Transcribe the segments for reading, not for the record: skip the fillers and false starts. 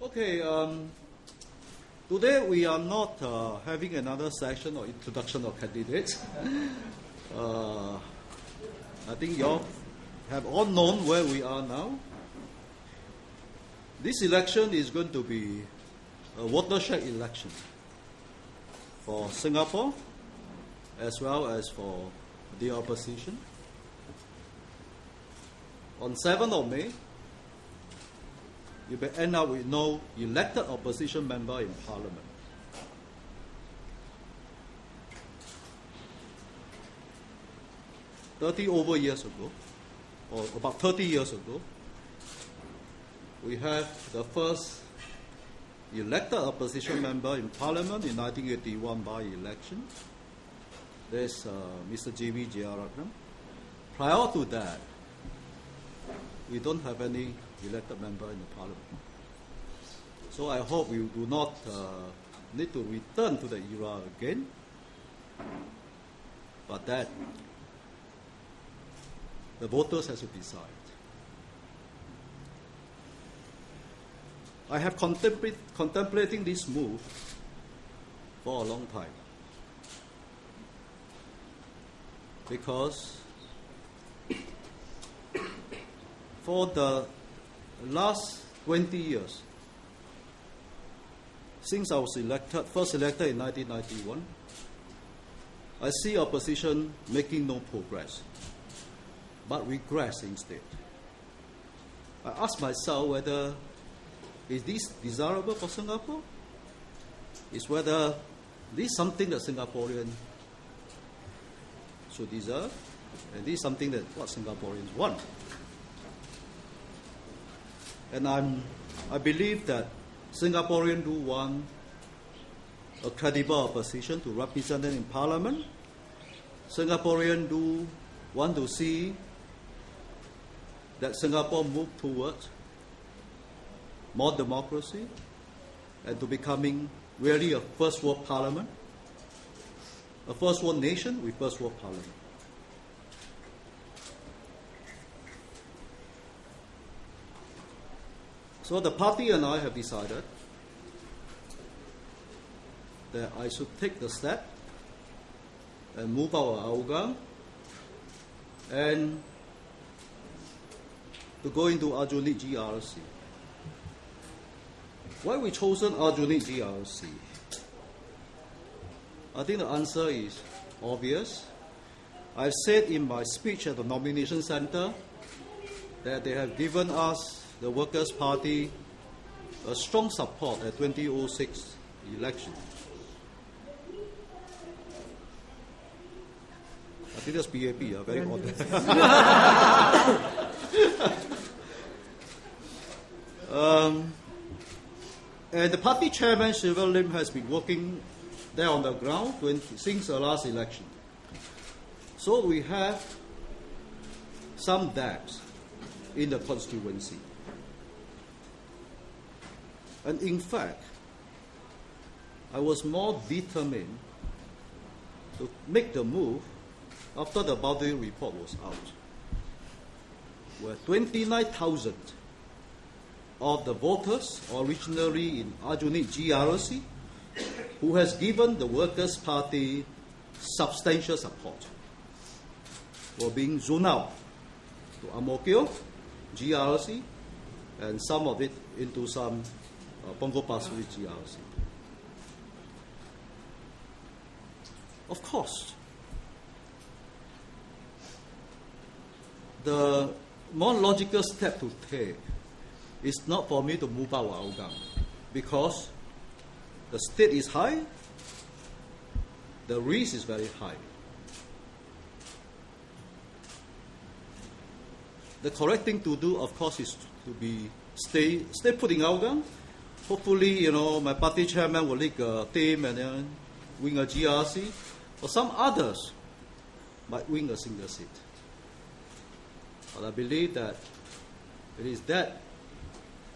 Okay, today we are not having another session or introduction of candidates. I think you all have all known where we are now. This election is going to be a watershed election for Singapore as well as for the opposition. On 7th of May, you may end up with no elected opposition member in Parliament. Over years ago, or about 30 years ago, we have the first elected opposition member in Parliament in 1981 by-election. There's Mr. J.V. Jeyaretnam. Prior to that, we don't have any elected member in the Parliament. So I hope we do not need to return to the era again, but that the voters have to decide. I have contemplating this move for a long time because for the last 20 years, since I was first elected in 1991, I see opposition making no progress, but regress instead. I ask myself whether is this desirable for Singapore? Is whether this is something that Singaporeans should deserve, and this is something that what Singaporeans want. And I believe that Singaporeans do want a credible opposition to represent them in Parliament. Singaporeans do want to see that Singapore move towards more democracy and to becoming really a first world parliament, a first world nation with first world parliament. So the party and I have decided that I should take the step and move out of Hougang and to go into Aljunied GRC. Why we chosen Aljunied GRC? I think the answer is obvious. I've said in my speech at the nomination center that they have given us, the Workers' Party, a strong support at 2006 election. I think that's BAP, very odd. And the party chairman, Sylvia Lim, has been working there on the ground since the last election. So we have some depth in the constituency. And in fact, I was more determined to make the move after the boundary report was out, where 29,000 of the voters originally in Aljunied GRC, who has given the Workers' Party substantial support, were being zoned out to Ang-Mo-Kio, GRC, and some of it into some Punggol Pasir GRC. Of course, the more logical step to take is not for me to move out of Hougang, because the state is high, the risk is very high. The correct thing to do, of course, is to stay put in Hougang. Hopefully, my party chairman will lead a team and then win a GRC, or some others might win a single seat. But I believe that it is that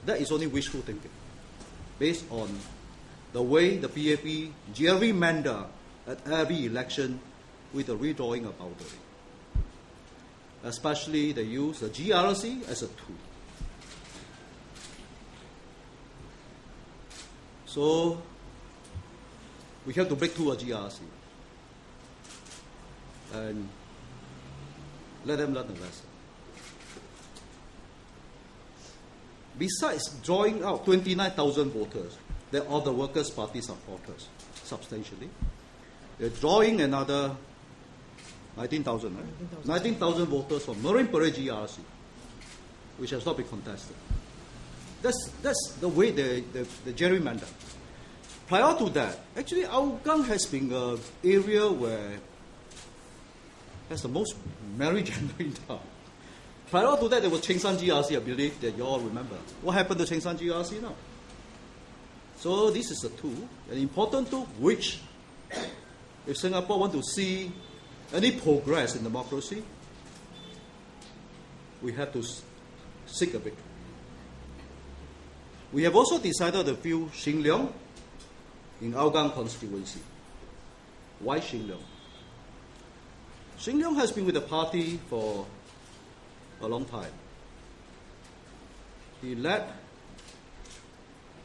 is only wishful thinking, based on the way the PAP gerrymander at every election with the redrawing of boundary. Especially they use the GRC as a tool. So we have to break through a GRC and let them learn the lesson. Besides drawing out 29,000 voters, they're all the Workers' Party supporters, substantially. They're drawing another 19,000, right? 19,000 voters from Marine Parade GRC, which has not been contested. That's the way they gerrymander. Prior to that, actually, Hougang has been an area where has the most married gender in town. Prior to that, there was Chengshan GRC, I believe that you all remember. What happened to Chengshan GRC now? So this is a tool, an important tool, which, if Singapore want to see any progress in democracy, we have to seek a victory. We have also decided to fill Shin Leong in Hougang constituency. Why Shin Leong? Shin Leong has been with the party for a long time. He led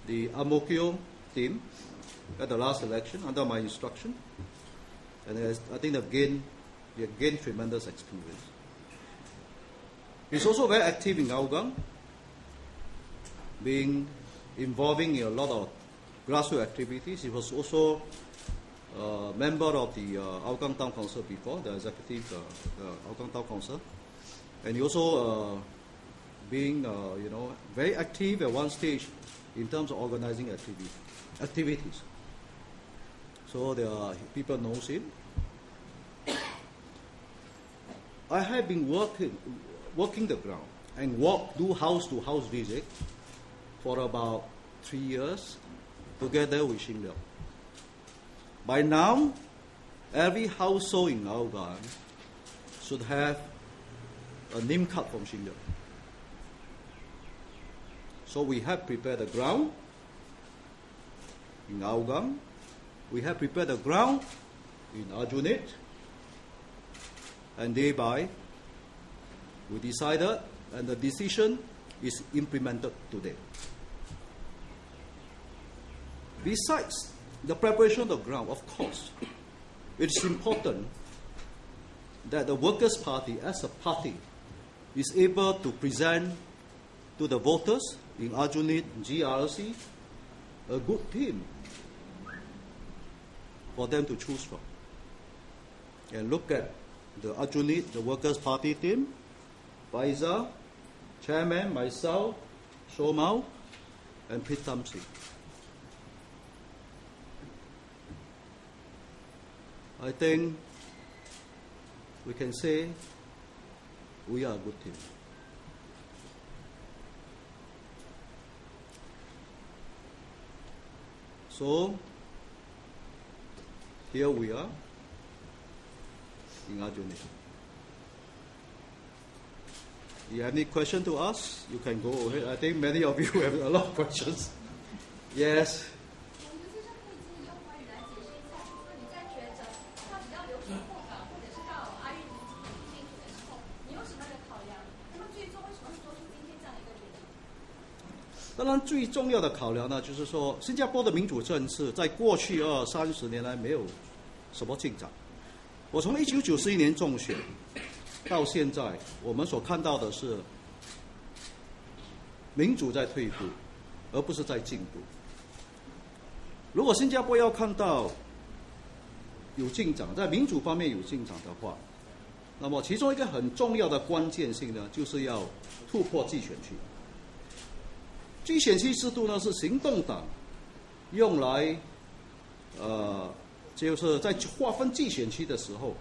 the Ang Mo Kio team at the last election under my instruction, and I think they have gained tremendous experience. He's also very active in Hougang, involving in a lot of grassroots activities. He was also a member of the Hougang Town Council before, the executive Hougang Town Council. And he also very active at one stage in terms of organizing activities. So there are people knows him. I have been working the ground and do house to house visit for about 3 years together with Shin Leong. By now, every household in Hougang should have a name card from Shin Leong. So we have prepared the ground in Hougang. We have prepared the ground in Aljunied. And thereby, we decided, and the decision is implemented today. Besides the preparation of the ground, of course, it is important that the Workers' Party, as a party, is able to present to the voters in Aljunied GRC a good team for them to choose from. And look at the Aljunied, the Workers' Party team, Faisal, Chairman, myself, Shomao, and Pritam Singh. I think we can say we are a good team. So, here we are in Aljunied. You have any question to ask? You can go ahead. I think many of you have a lot of questions. Yes.当然，最重要的考量呢，就是说，新加坡的民主政治在过去20-30年来没有什么进展。我从1991年中选到现在，我们所看到的是民主在退步，而不是在进步。如果新加坡要看到有进展，在民主方面有进展的话，那么其中一个很重要的关键性呢，就是要突破季选区。季选区制度呢，是行动党用来就是在划分季选区的时候，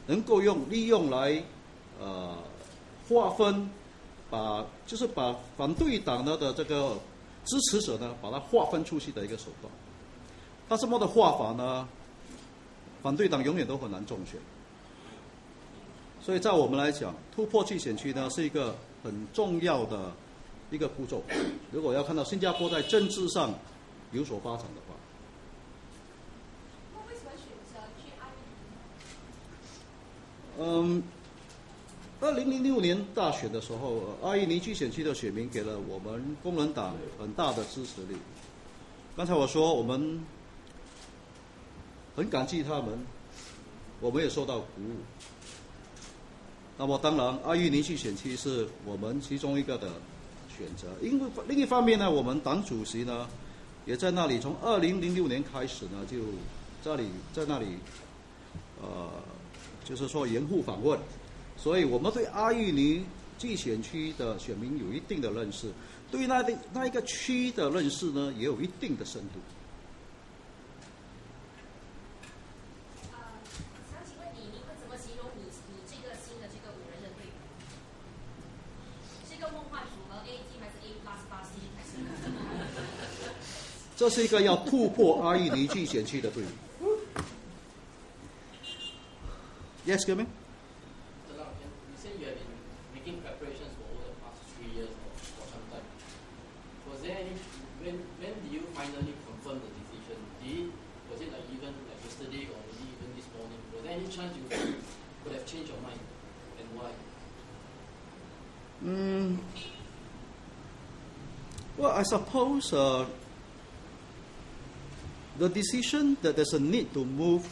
能够利用来划分，把反对党的这个支持者呢，把它划分出去的一个手段。它这么的划法呢，反对党永远都很难中选。所以在我们来讲，突破季选区呢，是一个很重要的一个步骤。如果要看到新加坡在政治上有所发展的话，那为什么选择去阿育2006年大选的时候，阿育尼季选区的选民给了我们工人党很大的支持力。刚才我说我们很感激他们，我们也受到鼓舞。那么当然，阿育尼去选区是我们其中一个的选择。因为另一方面呢，我们党主席呢也在那里，从2006年开始呢就在那里就是说严护访问，所以我们对阿育尼季选区的选民有一定的认识，对那一个区的认识呢也有一定的深度。想请问你会怎么形容你这个新的这个5人的队伍？是一个梦幻组合 A T 还是 A++C 还是？这是一个要突破阿育尼季选区的队伍。Yes, come in. You said you have been making preparations for over the past 3 years or for some time. Was there any when did you finally confirm the decision? Was it like even like yesterday or maybe even this morning? Was there any chance you could have changed your mind, and why? Well, I suppose the decision that there's a need to move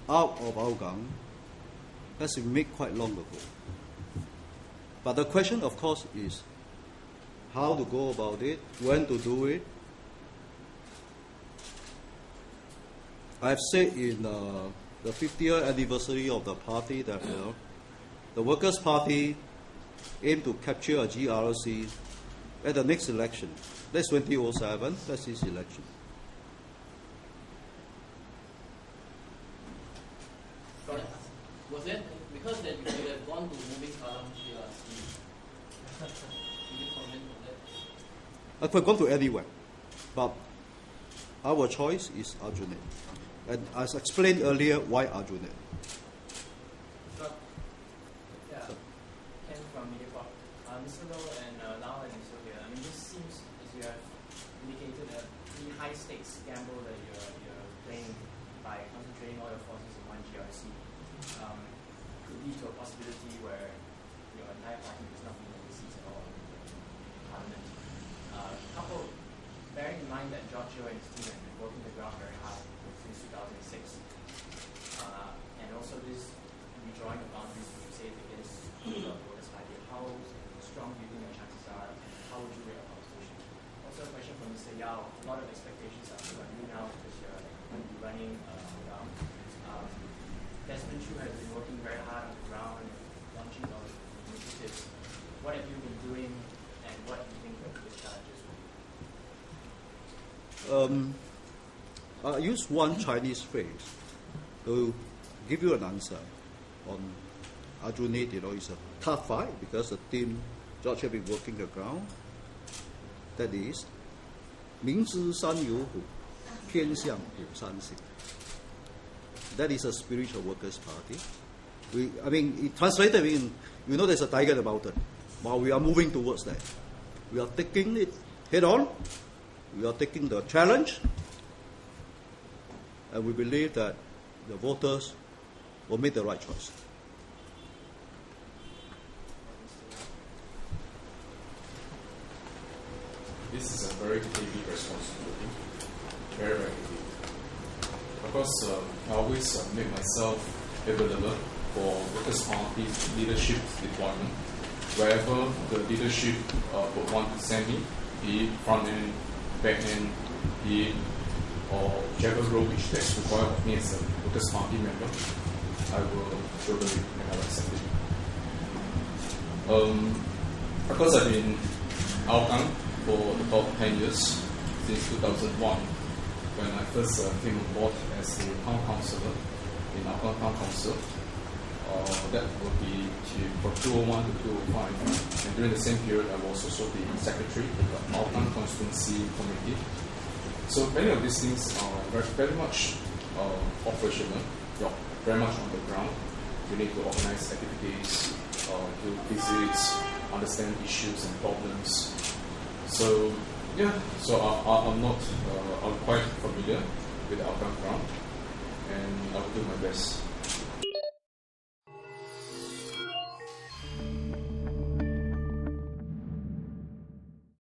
out of Hougang has been made quite long ago. But the question, of course, is how to go about it, when to do it. I've said in the 50th anniversary of the party that the Workers' Party aim to capture a GRC at the next election. That's 2007, that's this election. Was that because that you could have gone to moving Hougang GRC? Can you comment on that? I could have gone to anywhere, but our choice is Aljunied. And as explained earlier, why Aljunied? Yeah, Khiang from Mediacorp. Mr. Low and Lau and Mr. Thia, I mean, this seems, as you have indicated, a pretty high-stakes gamble that you're playing by concentrating all your forces in one GRC. Could lead to a possibility where your entire party does not win any seats at all in Parliament. Bearing in mind that Giorgio and his team have been working the ground very hard since 2006, and also this redrawing the boundaries to say against the voters' idea, how strong do you think your chances are, and how would you rate our opposition? Also a question from Mr. Yao. A lot of expectations are put on you now because you're going to be running Hougang. Desmond Chu has been working very hard on the ground and launching all the initiatives. What have you been doing, and what do you think the biggest challenges will be? I use one Chinese phrase to give you an answer on Aljunied. It's a tough fight because the team, George, have been working the ground. That is, 明知山有虎，偏向虎山行。That is a spiritual workers' party. It translated in, there's a tiger in the mountain. While we are moving towards that, we are taking it head on. We are taking the challenge, and we believe that the voters will make the right choice. This is a very heavy responsibility, very, very heavy. Of course, I always make myself available for Workers' Party leadership deployment. Wherever the leadership would want to send me, be it front end, back end, be it or whichever role which that's required of me as a Workers' Party member, I will totally and I will accept it. Of course, I've been Hougang for about 10 years, since 2001, when I first came on board as a town councillor in Hougang Town Council. That would be from 2001 to 2005, and during the same period I was also the secretary of the Hougang Constituency Committee. So many of these things are very much operational, very much on the ground. We need to organize activities, do visits, understand issues and problems. So I'm quite familiar with the Hougang ground, and I will do my best